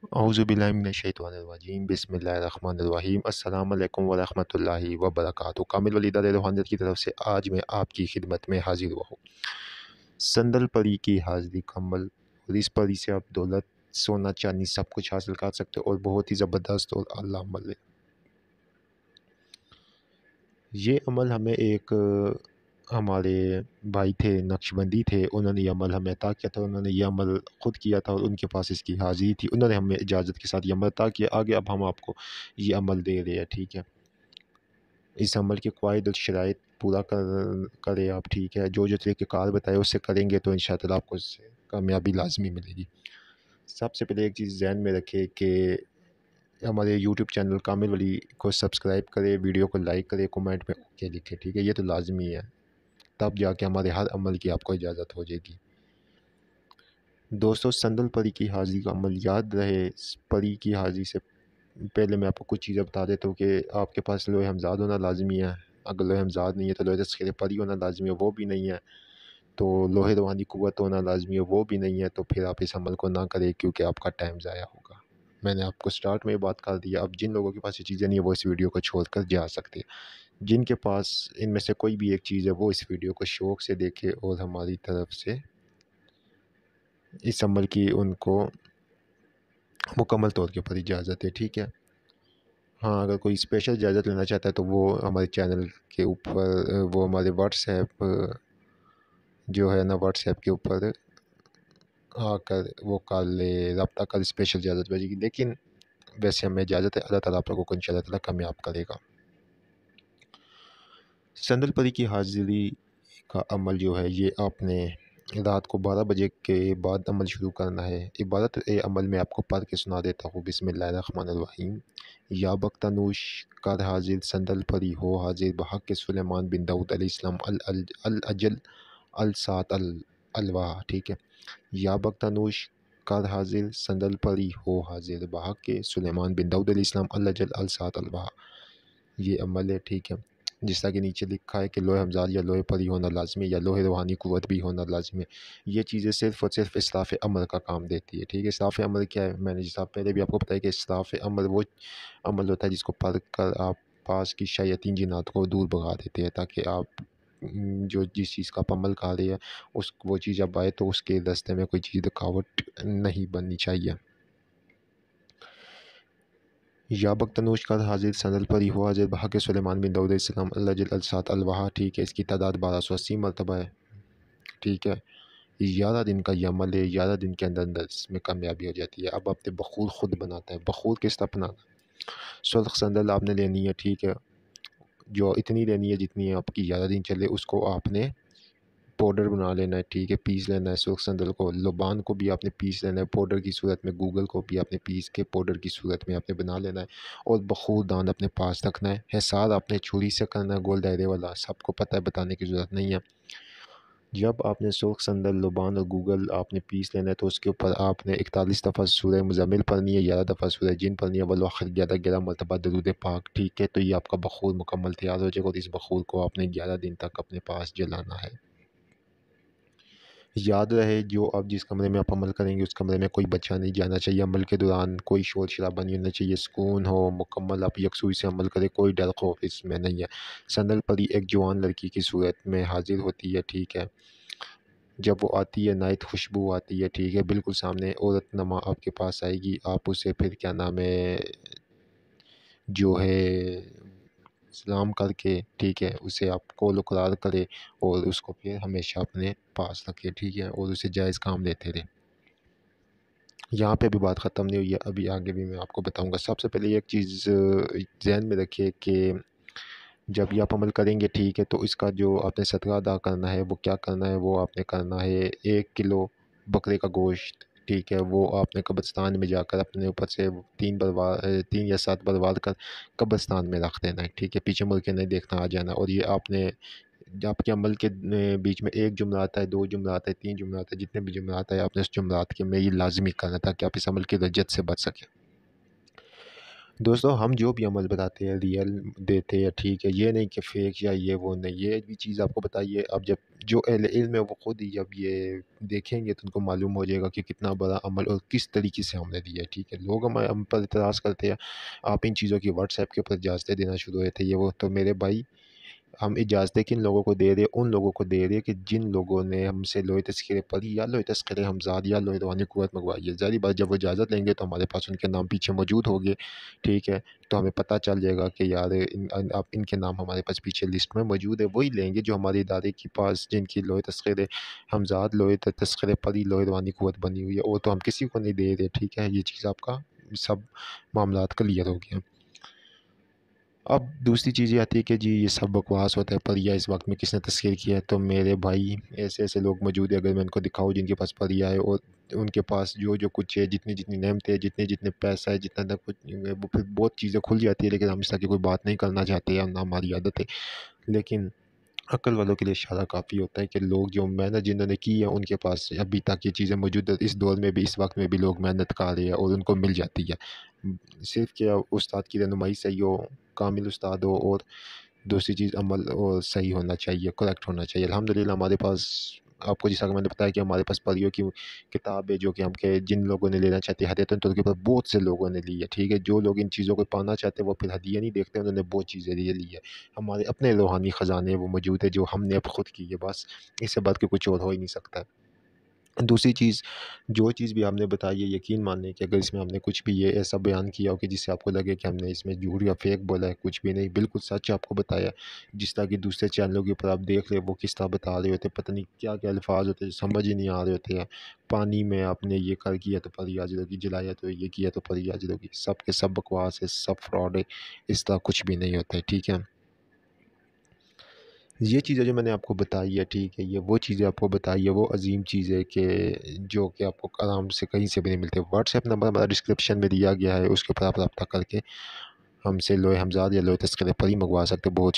اعوذ باللہ من الشیطان الرجیم، بسم اللہ الرحمن الرحیم۔ السلام علیکم ورحمۃ اللہ وبرکاتہ۔ کامل ولی روحانیت کی طرف سے آج میں آپ کی خدمت میں حاضر ہوا ہوں۔ سندل پری کی حاضری کمل، اور اس پری سے آپ دولت، سونا چاندی سب کچھ حاصل کر سکتے اور بہت ہی زبردست اور اللہ عمل ہے۔ یہ عمل ہمیں ایک ہمارے بھائی تھے، نقش بندی تھے، انہوں نے یہ عمل ہمیں عطا کیا تھا۔ انہوں نے یہ عمل خود کیا تھا اور ان کے پاس اس کی حاضری تھی، انہوں نے ہمیں اجازت کے ساتھ یہ عمل عطا کیا۔ آگے اب ہم آپ کو یہ عمل دے رہے ہیں، ٹھیک ہے۔ اس عمل کے قواعد اور شرائط پورا کرے آپ، ٹھیک ہے۔ جو طریقہ کار بتائے اس سے کریں گے تو انشاءاللہ آپ کو اس سے کامیابی لازمی ملے گی۔ سب سے پہلے ایک چیز ذہن میں رکھے کہ ہمارے یوٹیوب چینل کامل ولی کو سبسکرائب کرے، ویڈیو کو لائک کرے، کومنٹ میں اوکے لکھے، ٹھیک ہے۔ یہ تو لازمی ہے، تب جا کے ہمارے ہر عمل کی آپ کو اجازت ہو جائے گی۔ دوستو، سندل پری کی حاضری کا عمل یاد رہے۔ پری کی حاضری سے پہلے میں آپ کو کچھ چیزیں بتا دیتا ہوں کہ آپ کے پاس لوح ہمزاد ہونا لازمی ہے۔ اگر لوح ہمزاد نہیں ہے تو لوح تسخیر پری ہونا لازمی ہے، وہ بھی نہیں ہے تو لوح روحانی قوت ہونا لازمی ہے، وہ بھی نہیں ہے، تو پھر آپ اس عمل کو نہ کریں کیونکہ آپ کا ٹائم ضائع ہوگا۔ میں نے آپ کو سٹارٹ میں یہ بات کر دیا۔ اب جن لوگوں کے پاس یہ چیزیں نہیں ہیں وہ اس ویڈیو کو چھوڑ کر جا سکتے ہیں۔ جن کے پاس ان میں سے کوئی بھی ایک چیز ہے وہ اس ویڈیو کو شوق سے دیکھے، اور ہماری طرف سے اس عمل کی ان کو مکمل طور کے اوپر اجازت ہے، ٹھیک ہے۔ ہاں، اگر کوئی اسپیشل اجازت لینا چاہتا ہے تو وہ ہمارے چینل کے اوپر، وہ ہمارے واٹس ایپ جو ہے نا، واٹس ایپ کے اوپر آ کر وہ کالے رابطہ کر اسپیشل اجازت بھیجے گی، لیکن ویسے ہمیں اجازت ہے۔ اللہ تعالیٰ آپ لوگوں کو انشاءاللہ تعالیٰ کامیاب کرے گا۔ سندل پری کی حاضری کا عمل جو ہے، یہ آپ نے رات کو 12 بجے کے بعد عمل شروع کرنا ہے۔ عبادت عمل میں آپ کو پڑھ کے سنا دیتا ہوں۔ بسم اللہ الرحمن الرحیم۔ یا بختنوش کر حاضر سندل پری ہو حاضر بحق سلیمان بن داؤد علیہ السلام الاجل السات الواح، ٹھیک ہے۔ یا بختنوش کر حاضر سندل پری ہو حاضر بحق سلیمان بن داؤد علیہ السلام الاجل السات الواح، یہ عمل ہے، ٹھیک ہے۔ جس طرح کہ نیچے لکھا ہے کہ لوح ہمزاد یا لوح پری ہونا لازمی ہے، یا لوح روحانی قوت بھی ہونا لازمی ہے۔ یہ چیزیں صرف اور صرف اصلاف عمل کا کام دیتی ہے، ٹھیک ہے۔ اصلاف عمل کیا ہے؟ میں نے جس طرح پہلے بھی آپ کو بتایا کہ اصلاف عمل وہ عمل ہوتا ہے جس کو پڑھ کر آپ پاس کی شیاطین جنات کو دور بھگا دیتے ہیں، تاکہ آپ جس چیز کا آپ عمل کر رہے ہیں وہ چیز اب آئے تو اس کے راستے میں کوئی چیز رکاوٹ نہیں بننی چاہیے۔ یا بختنوش کر حاضر سندل پری ہو حاضر بحق سلیمان بن داؤد علیہ السلام الاجل السات الواح، ٹھیک ہے۔ اس کی تعداد 1280 مرتبہ ہے، ٹھیک ہے۔ 11 دن کا یہ عمل ہے، 11 دن کے اندر اس میں کامیابی ہو جاتی ہے۔ اب آپ نے بخور خود بناتا ہے۔ بخور کس طرح بنانا ہے؟ سرخ سندل آپ نے لینی ہے، ٹھیک ہے، جو اتنی لینی ہے جتنی آپ کی 11 دن چلے، اس کو آپ نے پاؤڈر بنا لینا ہے، ٹھیک ہے، پیس لینا ہے۔ سرخ سندل کو، لبان کو بھی آپ نے پیس لینا ہے پاؤڈر کی صورت میں، گوگل کو بھی آپ نے پیس کے پاؤڈر کی صورت میں آپ نے بنا لینا ہے، اور بخور دان اپنے پاس رکھنا ہے۔ حساب آپ نے چھری سے کرنا ہے، گول دائرے والا، سب کو پتہ ہے، بتانے کی ضرورت نہیں ہے۔ جب آپ نے سرخ سندل، لبان اور گوگل آپ نے پیس لینا ہے تو اس کے اوپر آپ نے 41 دفعہ سورہ مزمل پڑھنی ہے، 11 دفعہ سورہ جن پڑھنی ہے، والآخر 11 مرتبہ درود پاک، ٹھیک ہے۔ تو یہ آپ کا بخور مکمل تیار ہو جائے گا، اور اس بخور کو آپ نے 11 دن تک اپنے پاس جلانا ہے۔ یاد رہے، جو آپ جس کمرے میں آپ عمل کریں گے اس کمرے میں کوئی بچہ نہیں جانا چاہیے۔ عمل کے دوران کوئی شور شرابہ نہیں ہونا چاہیے، سکون ہو، مکمل آپ یکسوئی سے عمل کریں، کوئی ڈر خوف اس میں نہیں ہے۔ سندل پری ایک جوان لڑکی کی صورت میں حاضر ہوتی ہے، ٹھیک ہے۔ جب وہ آتی ہے، نہایت خوشبو آتی ہے، ٹھیک ہے، بالکل سامنے عورت نما آپ کے پاس آئے گی۔ آپ اسے پھر کیا نام ہے جو ہے سلام کر کے، ٹھیک ہے، اسے آپ کول و قرار کرے اور اس کو پھر ہمیشہ اپنے پاس رکھے، ٹھیک ہے، اور اسے جائز کام دیتے رہے۔ یہاں پہ بھی بات ختم نہیں ہوئی ہے، ابھی آگے بھی میں آپ کو بتاؤں گا۔ سب سے پہلے ایک چیز ذہن میں رکھیے کہ جب یہ آپ عمل کریں گے، ٹھیک ہے، تو اس کا جو آپ نے صدقہ ادا کرنا ہے وہ کیا کرنا ہے؟ وہ آپ نے کرنا ہے 1 کلو بکرے کا گوشت، ٹھیک ہے، وہ آپ نے قبرستان میں جا کر اپنے اوپر سے 3 یا 7 بار وار کر قبرستان میں رکھ دینا ہے، ٹھیک ہے، پیچھے مڑ کے نہیں دیکھنا، آ جانا۔ اور یہ آپ نے آپ کے عمل کے بیچ میں 1 جملہ آتا ہے، 2 جملہ آتا ہے، 3 جملہ آتا ہے، جتنے بھی جملہ آتا ہے آپ نے اس جملات کے میں یہ لازمی کرنا تاکہ آپ اس عمل کی رجت سے بچ سکیں۔ دوستو ہم جو بھی عمل بتاتے ہیں ریئل دیتے ہیں، ٹھیک ہے، یہ نہیں کہ فیک یا یہ وہ نہیں، یہ بھی چیز آپ کو بتائیے. اب جب جو اہل علم ہے وہ خود ہی جب یہ دیکھیں گے تو ان کو معلوم ہو جائے گا کہ کتنا بڑا عمل اور کس طریقے سے ہم نے دیا ہے. ٹھیک ہے، لوگ ہم پر اعتراض کرتے ہیں، آپ ان چیزوں کی واٹس ایپ کے اوپر اجازتیں دینا شروع ہوئے تھے، یہ وہ. تو میرے بھائی، ہم اجازتیں کن لوگوں کو دے رہے، ان لوگوں کو دے رہے کہ جن لوگوں نے ہم سے لوہے تذکرے پری یا لوہے تذکرے حمزاد یا لوہے روحانی قوت منگوائی ہے. ظاہری بات، جب وہ اجازت لیں گے تو ہمارے پاس ان کے نام پیچھے موجود ہوگے. ٹھیک ہے، تو ہمیں پتہ چل جائے گا کہ یار آپ ان کے نام ہمارے پاس پیچھے لسٹ میں موجود ہے. وہی لیں گے جو ہمارے ادارے کے پاس جن کی لوہے تذکرے حمزاد لوہے تذکرے پری لوہے روحانی قوت بنی ہوئی ہے، وہ تو ہم کسی کو نہیں دے رہے. ٹھیک ہے، یہ چیز آپ کا سب معاملات کلیئر ہو گیا. اب دوسری چیز یہ آتی ہے کہ جی یہ سب بکواس ہوتا ہے، پریا اس وقت میں کس نے تسخیر کیا ہے. تو میرے بھائی، ایسے ایسے لوگ موجود ہیں، اگر میں ان کو دکھاؤں جن کے پاس پریا ہے اور ان کے پاس جو جو کچھ ہے، جتنی جتنی نعمتیں ہیں، جتنے جتنے پیسہ ہے، جتنا تک کچھ، وہ پھر بہت چیزیں کھل جاتی ہے. لیکن ہم اس طرح کی کوئی بات نہیں کرنا چاہتے ہیں، نہ ہماری عادت ہے. لیکن عقل والوں کے لیے اشارہ کافی ہوتا ہے کہ لوگ جو محنت جنہوں نے کی ہے ان کے پاس ابھی تک یہ چیزیں موجود ہیں. اس دور میں بھی، اس وقت میں بھی لوگ محنت کر رہے ہیں اور ان کو مل جاتی ہے. صرف کیا استاد کی رہنمائی صحیح ہو، کامل استاد ہو، اور دوسری چیز عمل اور صحیح ہونا چاہیے، کریکٹ ہونا چاہیے. الحمدللہ ہمارے پاس، آپ کو جیسا کہ میں نے بتایا کہ ہمارے پاس پریوں کی کتاب ہے جو کہ ہم کے جن لوگوں نے لینا چاہتے ہیں ہدیتاً طور کے اوپر بہت سے لوگوں نے لی ہے. ٹھیک ہے، جو لوگ ان چیزوں کو پانا چاہتے ہیں وہ پھر ہدیہ نہیں دیکھتے، انہوں نے بہت چیزیں لی ہے. ہمارے اپنے روحانی خزانے وہ موجود ہے جو ہم نے اب خود کی ہے. بس اس سے بات کے کچھ اور ہو ہی نہیں سکتا. دوسری چیز، جو چیز بھی آپ نے بتائی ہے، یقین ماننے کہ اگر اس میں ہم نے کچھ بھی یہ ایسا بیان کیا ہو کہ جس سے آپ کو لگے کہ ہم نے اس میں جھوٹ یا فیک بولا ہے، کچھ بھی نہیں، بالکل سچ آپ کو بتایا. جس طرح کہ دوسرے چینلوں کے اوپر آپ دیکھ رہے وہ کس طرح بتا رہے ہوتے، پتہ نہیں کیا کیا الفاظ ہوتے سمجھ ہی نہیں آ رہے ہوتے ہیں. پانی میں آپ نے یہ کر کیا تو پری حاضر ہوگی، جلایا تو یہ کیا تو پری حاضر ہوگی. سب کے سب بکواس ہے، سب فراڈ ہے. اس طرح کچھ بھی نہیں ہوتا ہے. ٹھیک ہے، یہ چیزیں جو میں نے آپ کو بتائی ہے، ٹھیک ہے، یہ وہ چیزیں آپ کو بتائی ہے، وہ عظیم چیز ہے کہ جو کہ آپ کو آرام سے کہیں سے بھی نہیں ملتے. واٹس ایپ نمبر ہمارا ڈسکرپشن میں دیا گیا ہے، اس کے اوپر آپ رابطہ کر کے ہم سے لوہے حمزاد یا لوہے تذکرے پری منگوا سکتے. بہت